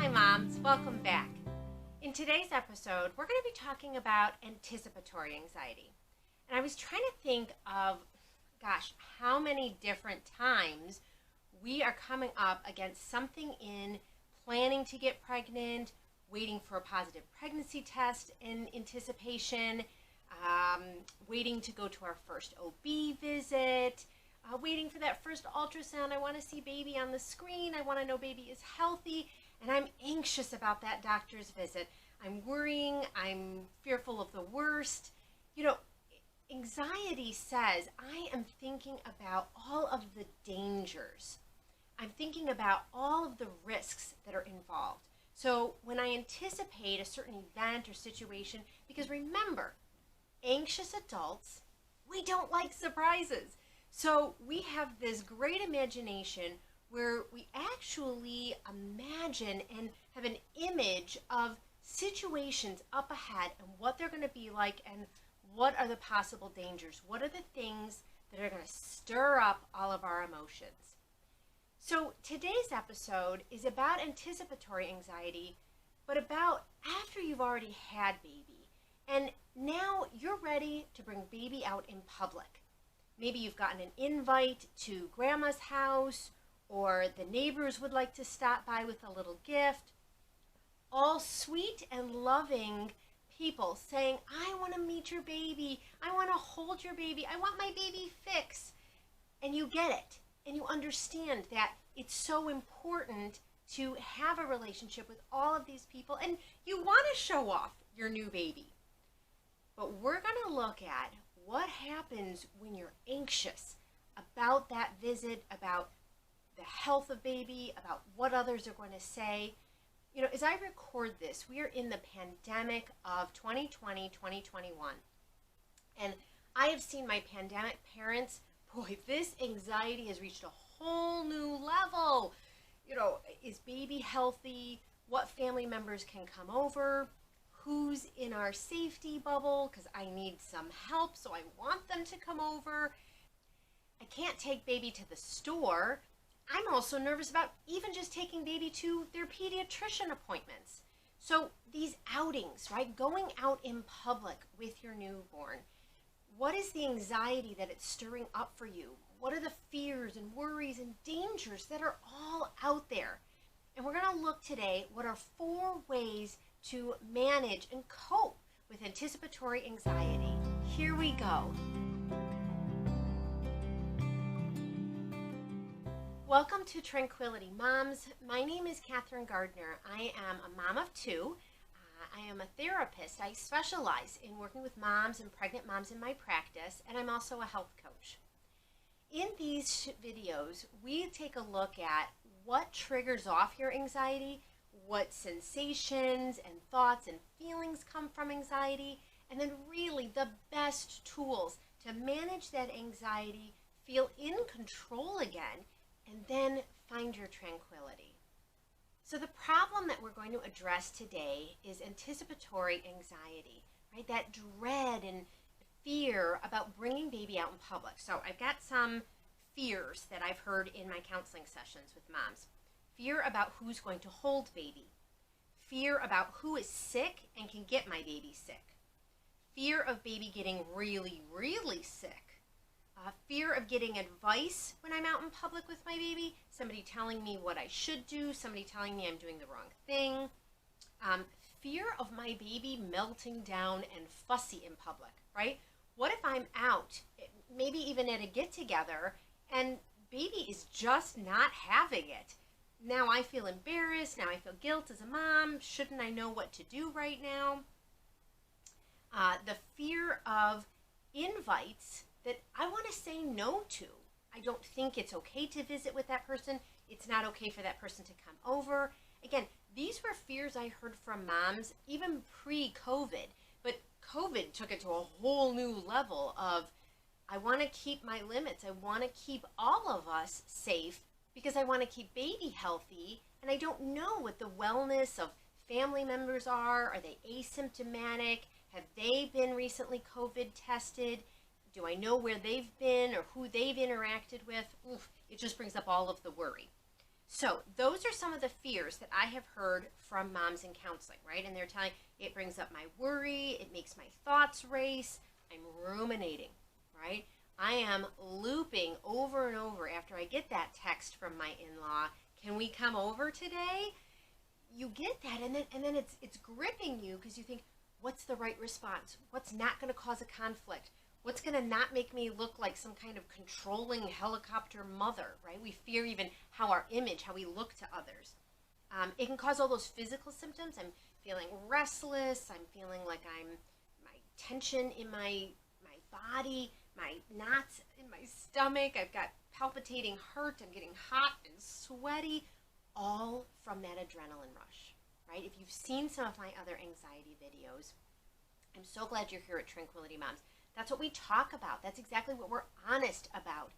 Hi moms, welcome back. In today's episode, we're going to be talking about anticipatory anxiety. And I was trying to think of, how many different times we are coming up against something in planning to get pregnant, waiting for a positive pregnancy test in anticipation, waiting to go to our first OB visit, waiting for that first ultrasound. I want to see baby on the screen. I want to know baby is healthy. And I'm anxious about that doctor's visit. I'm worrying. I'm fearful of the worst. Anxiety says I am thinking about all of the dangers. I'm thinking about all of the risks that are involved. So when I anticipate a certain event or situation, because remember, anxious adults, we don't like surprises. So we have this great imagination where we actually imagine and have an image of situations up ahead and what they're going to be like and what are the possible dangers. What are the things that are going to stir up all of our emotions? So today's episode is about anticipatory anxiety, but about after you've already had baby and now you're ready to bring baby out in public. Maybe you've gotten an invite to grandma's house, or the neighbors would like to stop by with a little gift. All sweet and loving people saying, I want to meet your baby. I want to hold your baby. I want my baby fix. And you get it. And you understand that it's so important to have a relationship with all of these people. And you want to show off your new baby. But we're going to look at what happens when you're anxious about that visit, about the health of baby, about what others are going to say. As I record this, we are in the pandemic of 2020, 2021. And I have seen my pandemic parents, this anxiety has reached a whole new level. Is baby healthy? What family members can come over? Who's in our safety bubble? Because I need some help, so I want them to come over. I can't take baby to the store. I'm also nervous about even just taking baby to their pediatrician appointments. So these outings, right? Going out in public with your newborn. What is the anxiety that it's stirring up for you? What are the fears and worries and dangers that are all out there? And we're going to look today what are 4 ways to manage and cope with anticipatory anxiety. Here we go. Welcome to Tranquility Moms. My name is Kathryn Gardner. I am a mom of 2. I am a therapist. I specialize in working with moms and pregnant moms in my practice, and I'm also a health coach. In these videos, we take a look at what triggers off your anxiety, what sensations and thoughts and feelings come from anxiety, and then really the best tools to manage that anxiety, feel in control again, and then find your tranquility. So the problem that we're going to address today is anticipatory anxiety, right? That dread and fear about bringing baby out in public. So I've got some fears that I've heard in my counseling sessions with moms. Fear about who's going to hold baby. Fear about who is sick and can get my baby sick. Fear of baby getting really, really sick. Fear of getting advice when I'm out in public with my baby, somebody telling me what I should do, somebody telling me I'm doing the wrong thing. Fear of my baby melting down and fussy in public, right? What if I'm out, maybe even at a get-together, and baby is just not having it? Now I feel embarrassed, now I feel guilt as a mom. Shouldn't I know what to do right now? The fear of invites that I want to say no to. I don't think it's okay to visit with that person. It's not okay for that person to come over. Again, these were fears I heard from moms even pre-COVID, but COVID took it to a whole new level of, I want to keep my limits. I want to keep all of us safe because I want to keep baby healthy, and I don't know what the wellness of family members are. Are they asymptomatic? Have they been recently COVID tested? Do I know where they've been or who they've interacted with? It just brings up all of the worry. So those are some of the fears that I have heard from moms in counseling, right? And they're telling, it brings up my worry, it makes my thoughts race, I'm ruminating, right? I am looping over and over after I get that text from my in-law, can we come over today? You get that, and then it's gripping you because you think, what's the right response? What's not going to cause a conflict? What's going to not make me look like some kind of controlling helicopter mother, right? We fear even how our image, how we look to others. It can cause all those physical symptoms. I'm feeling restless. I'm feeling like my tension in my body, my knots in my stomach. I've got palpitating heart. I'm getting hot and sweaty, all from that adrenaline rush, right? If you've seen some of my other anxiety videos, I'm so glad you're here at Tranquility Moms. That's what we talk about. That's exactly what we're honest about,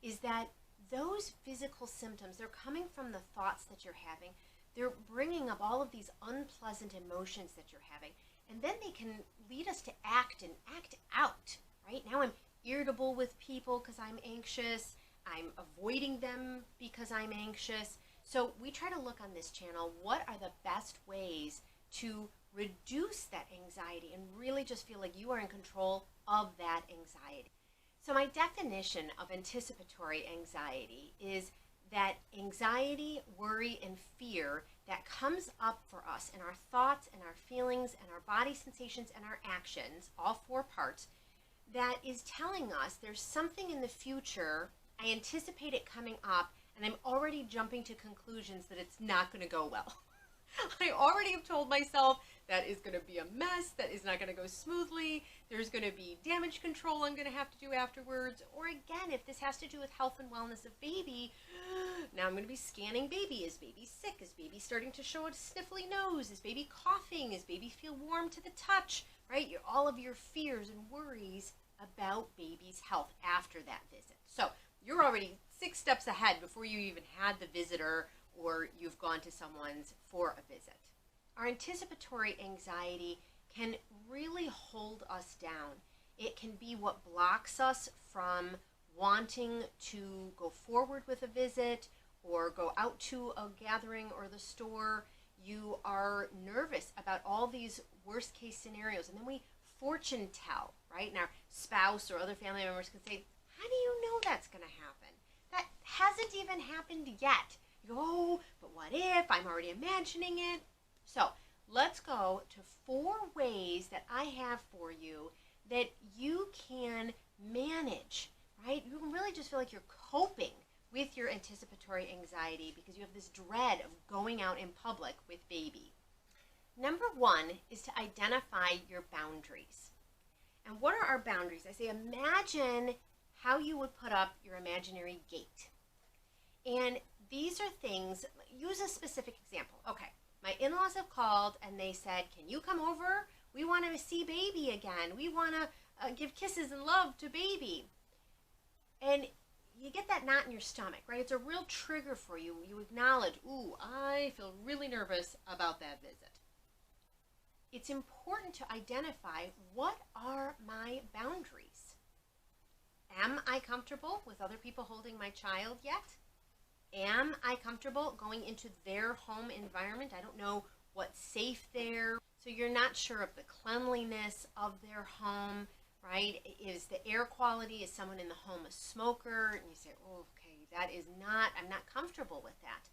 is that those physical symptoms, they're coming from the thoughts that you're having. They're bringing up all of these unpleasant emotions that you're having, and then they can lead us to act and act out, right? Now I'm irritable with people because I'm anxious. I'm avoiding them because I'm anxious. So we try to look on this channel, what are the best ways to reduce that anxiety and really just feel like you are in control of that anxiety. So my definition of anticipatory anxiety is that anxiety, worry, and fear that comes up for us in our thoughts and our feelings and our body sensations and our actions, all four parts, that is telling us there's something in the future, I anticipate it coming up, and I'm already jumping to conclusions that it's not going to go well. I already have told myself that is going to be a mess, that is not going to go smoothly, there's going to be damage control I'm going to have to do afterwards, or again, if this has to do with health and wellness of baby, now I'm going to be scanning baby. Is baby sick? Is baby starting to show a sniffly nose? Is baby coughing? Is baby feel warm to the touch? Right? All of your fears and worries about baby's health after that visit. So you're already 6 steps ahead before you even had the visitor or you've gone to someone's for a visit. Our anticipatory anxiety can really hold us down. It can be what blocks us from wanting to go forward with a visit or go out to a gathering or the store. You are nervous about all these worst case scenarios, and then we fortune tell, right? And our spouse or other family members can say, how do you know that's going to happen? That hasn't even happened yet. You go, oh, but what if? I'm already imagining it. So let's go to 4 ways that I have for you that you can manage, right? You can really just feel like you're coping with your anticipatory anxiety because you have this dread of going out in public with baby. Number 1 is to identify your boundaries. And what are our boundaries? I say imagine how you would put up your imaginary gate. And these are things, use a specific example. Okay, my in-laws have called and they said, can you come over? We want to see baby again. We want to give kisses and love to baby. And you get that knot in your stomach, right? It's a real trigger for you. You acknowledge, ooh, I feel really nervous about that visit. It's important to identify, what are my boundaries? Am I comfortable with other people holding my child yet? Am I comfortable going into their home environment? I don't know what's safe there. So you're not sure of the cleanliness of their home, right? Is the air quality, is someone in the home a smoker? And you say, oh, okay, I'm not comfortable with that.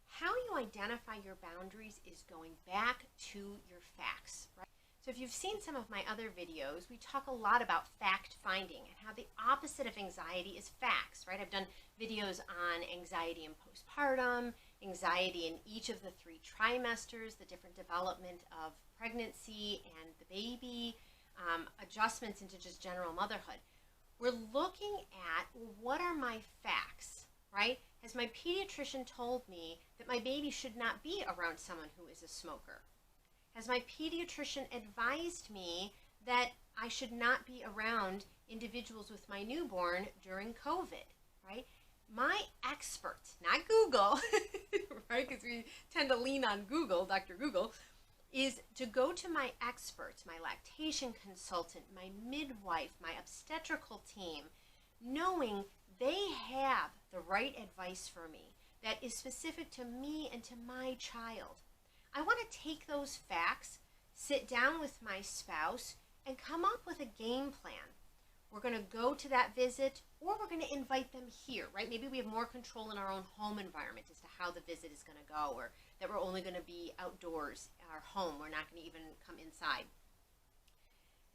How you identify your boundaries is going back to your facts, right? So if you've seen some of my other videos, we talk a lot about fact finding and how the opposite of anxiety is facts, right? I've done videos on anxiety in postpartum, anxiety in each of the 3 trimesters, the different development of pregnancy and the baby, adjustments into just general motherhood. We're looking at, what are my facts, right? Has my pediatrician told me that my baby should not be around someone who is a smoker? Has my pediatrician advised me that I should not be around individuals with my newborn during COVID, right? My experts, not Google, right? Because we tend to lean on Google, Dr. Google, is to go to my experts, my lactation consultant, my midwife, my obstetrical team, knowing they have the right advice for me, that is specific to me and to my child. I want to take those facts, sit down with my spouse, and come up with a game plan. We're going to go to that visit, or we're going to invite them here, right? Maybe we have more control in our own home environment as to how the visit is going to go, or that we're only going to be outdoors in our home. We're not going to even come inside.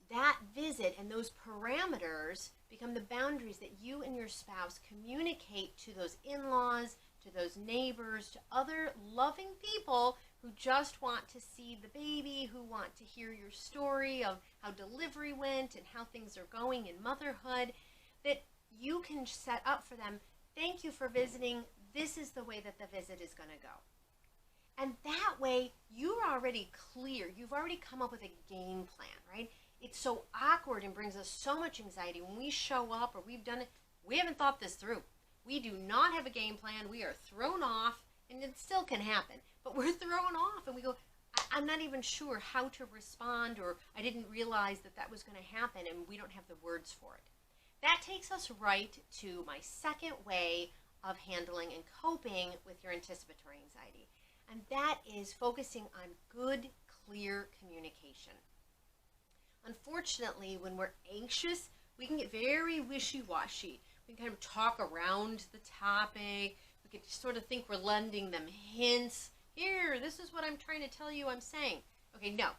That visit and those parameters become the boundaries that you and your spouse communicate to those in-laws, to those neighbors, to other loving people who just want to see the baby, who want to hear your story of how delivery went and how things are going in motherhood, that you can set up for them. Thank you for visiting. This is the way that the visit is going to go. And that way, you're already clear. You've already come up with a game plan, right? It's so awkward and brings us so much anxiety when we show up or we've done it. We haven't thought this through. We do not have a game plan. We are thrown off, and it still can happen. But we're thrown off, and we go, I'm not even sure how to respond, or I didn't realize that that was going to happen, and we don't have the words for it. That takes us right to my second way of handling and coping with your anticipatory anxiety, and that is focusing on good, clear communication. Unfortunately, when we're anxious, we can get very wishy-washy. We can kind of talk around the topic. We can sort of think we're lending them hints. Here, this is what I'm trying to tell you I'm saying. Okay, no.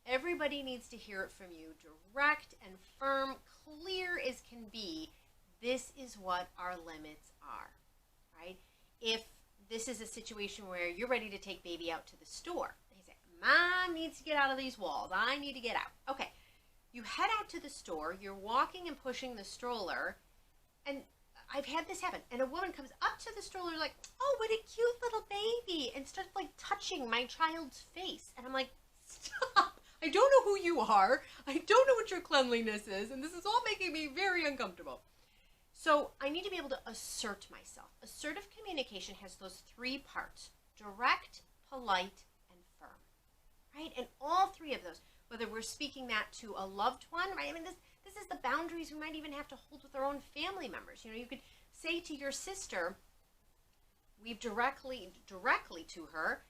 Everybody needs to hear it from you. Direct and firm, clear as can be. This is what our limits are, right? If this is a situation where you're ready to take baby out to the store, you say, Mom needs to get out of these walls. I need to get out. Okay. You head out to the store, you're walking and pushing the stroller, and I've had this happen, and a woman comes up to the stroller like, oh, what a cute little baby, and starts like touching my child's face, and I'm like, stop, I don't know who you are, I don't know what your cleanliness is, and this is all making me very uncomfortable. So I need to be able to assert myself. Assertive communication has those three parts: direct, polite, and firm, right? And all three of those, whether we're speaking that to a loved one, right? I mean, this is the boundaries we might even have to hold with our own family members. You know, you could say to your sister, we've directly to her,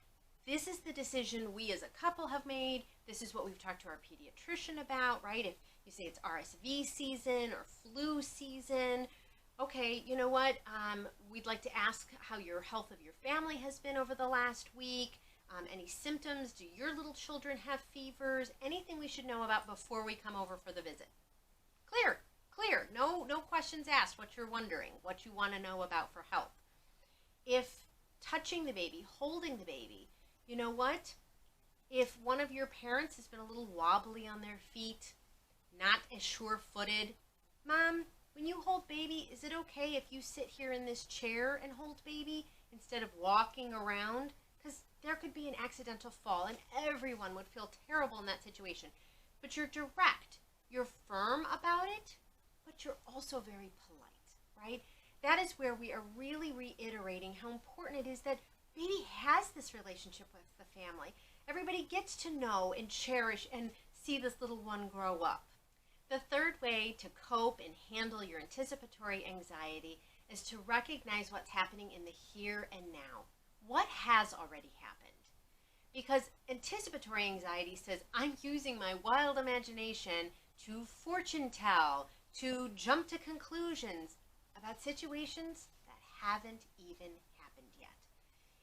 this is the decision we as a couple have made. This is what we've talked to our pediatrician about, right? If you say it's RSV season or flu season, okay, you know what? We'd like to ask how your health of your family has been over the last week. Any symptoms? Do your little children have fevers? Anything we should know about before we come over for the visit? Clear. No questions asked. What you're wondering, what you want to know about for health. If touching the baby, holding the baby, you know what? If one of your parents has been a little wobbly on their feet, not as sure-footed, Mom, when you hold baby, is it okay if you sit here in this chair and hold baby instead of walking around? Because there could be an accidental fall, and everyone would feel terrible in that situation. But you're direct, you're firm about it, but you're also very polite, right? That is where we are really reiterating how important it is that baby has this relationship with the family. Everybody gets to know and cherish and see this little one grow up. The third way to cope and handle your anticipatory anxiety is to recognize what's happening in the here and now. What has already happened? Because anticipatory anxiety says, I'm using my wild imagination to fortune tell, to jump to conclusions about situations that haven't even happened yet.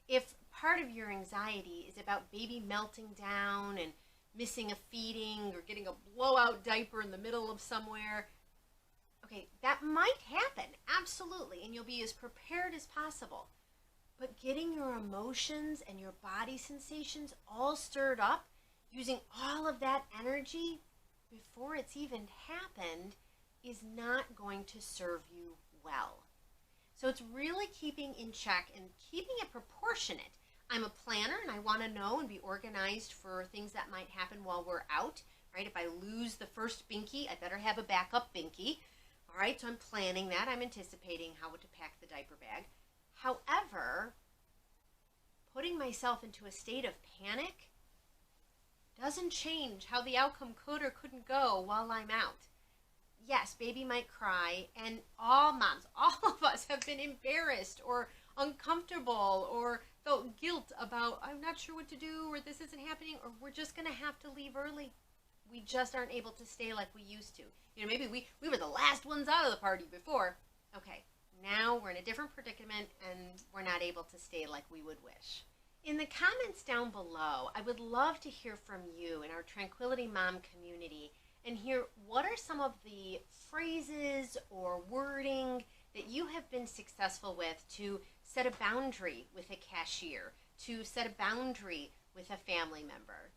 If part of your anxiety is about baby melting down and missing a feeding or getting a blowout diaper in the middle of somewhere, okay, that might happen, absolutely, and you'll be as prepared as possible. But getting your emotions and your body sensations all stirred up, using all of that energy before it's even happened, is not going to serve you well. So it's really keeping in check and keeping it proportionate. I'm a planner and I want to know and be organized for things that might happen while we're out, right? If I lose the first binky, I better have a backup binky. All right, so I'm planning that. I'm anticipating how to pack the diaper bag. However, putting myself into a state of panic doesn't change how the outcome could or couldn't go while I'm out. Yes, baby might cry, and all moms, all of us have been embarrassed or uncomfortable or felt guilt about, I'm not sure what to do, or this isn't happening, or we're just going to have to leave early. We just aren't able to stay like we used to. Maybe we were the last ones out of the party before. Okay, now we're in a different predicament and we're not able to stay like we would wish. In the comments down below, I would love to hear from you in our Tranquility Mom community and hear what are some of the phrases or wording that you have been successful with to set a boundary with a cashier, to set a boundary with a family member.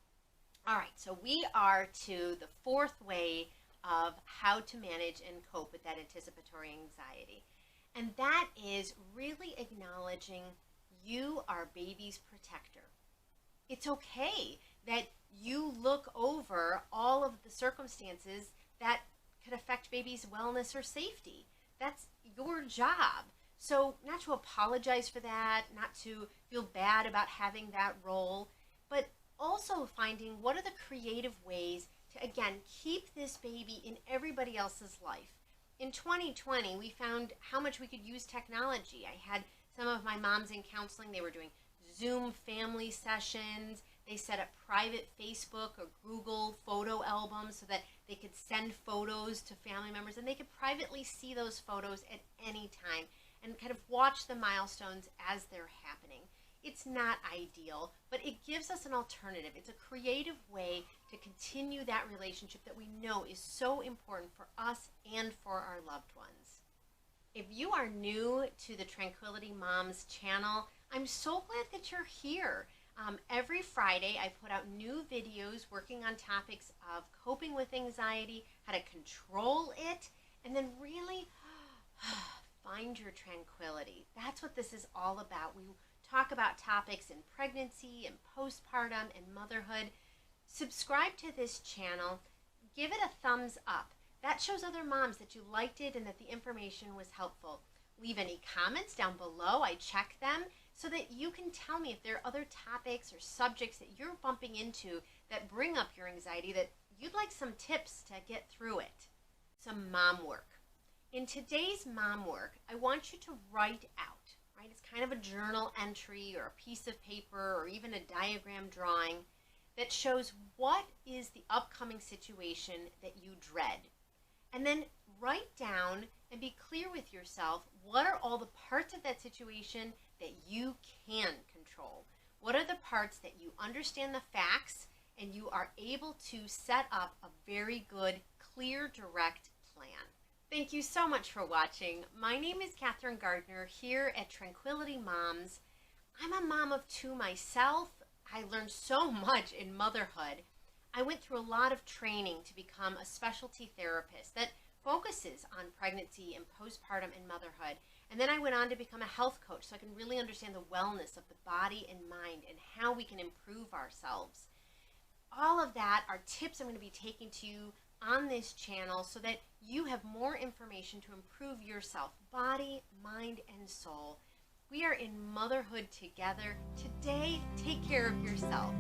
All right, so we are to the fourth way of how to manage and cope with that anticipatory anxiety. And that is really acknowledging you are baby's protector. It's okay that you look over all of the circumstances that could affect baby's wellness or safety. That's your job. So not to apologize for that, not to feel bad about having that role, but also finding what are the creative ways to, again, keep this baby in everybody else's life. In 2020, we found how much we could use technology. I had some of my moms in counseling. They were doing Zoom family sessions. They set up private Facebook or Google photo albums so that they could send photos to family members and they could privately see those photos at any time and kind of watch the milestones as they're happening. It's not ideal, but it gives us an alternative. It's a creative way to continue that relationship that we know is so important for us and for our loved ones. If you are new to the Tranquility Moms channel, I'm so glad that you're here. Every Friday, I put out new videos working on topics of coping with anxiety, how to control it, and then really find your tranquility. That's what this is all about. We talk about topics in pregnancy and postpartum and motherhood. Subscribe to this channel. Give it a thumbs up. That shows other moms that you liked it and that the information was helpful. Leave any comments down below. I check them so that you can tell me if there are other topics or subjects that you're bumping into that bring up your anxiety that you'd like some tips to get through it. Some mom work. In today's mom work, I want you to write out, right? It's kind of a journal entry or a piece of paper or even a diagram drawing that shows what is the upcoming situation that you dread. And then write down and be clear with yourself, what are all the parts of that situation that you can control? What are the parts that you understand the facts and you are able to set up a very good, clear, direct plan? Thank you so much for watching. My name is Kathryn Gardner here at Tranquility Moms. I'm a mom of two myself. I learned so much in motherhood. I went through a lot of training to become a specialty therapist that focuses on pregnancy and postpartum and motherhood. And then I went on to become a health coach so I can really understand the wellness of the body and mind and how we can improve ourselves. All of that are tips I'm going to be taking to you on this channel so that you have more information to improve yourself, body, mind, and soul. We are in motherhood together. Today, take care of yourself.